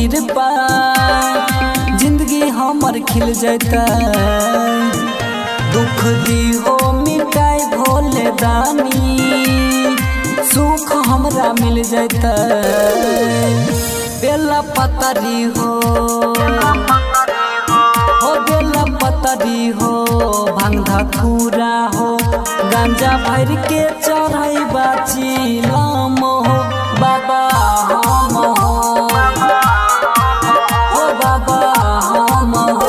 कृपा जिंदगी हमर खिल जैता। दुख दी हो मिटाई भोले दानी सुख हमरा मिल जैता। बेला पतरी हो बेला पतरी हो भांग धतूरा हो गांजा भर के चढ़ाई बाची लाम हो बाबा हम हो बाबा हम हो।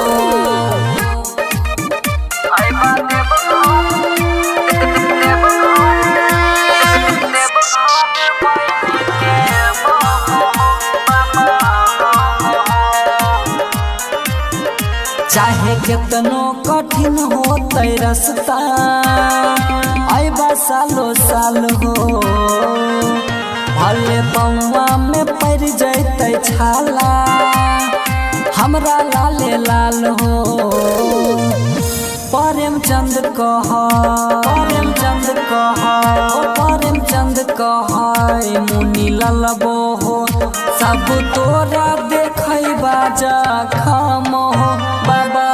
चाहे कितनो कठिन होते रास्ता आइबा सालो साल हो भले पौवा में पड़ जैते छाला हमरा लाले लाल हो। प्रेमचंद कह मुनि ललबो हो सब तोरा देखै बाजा खाम हो बाबा।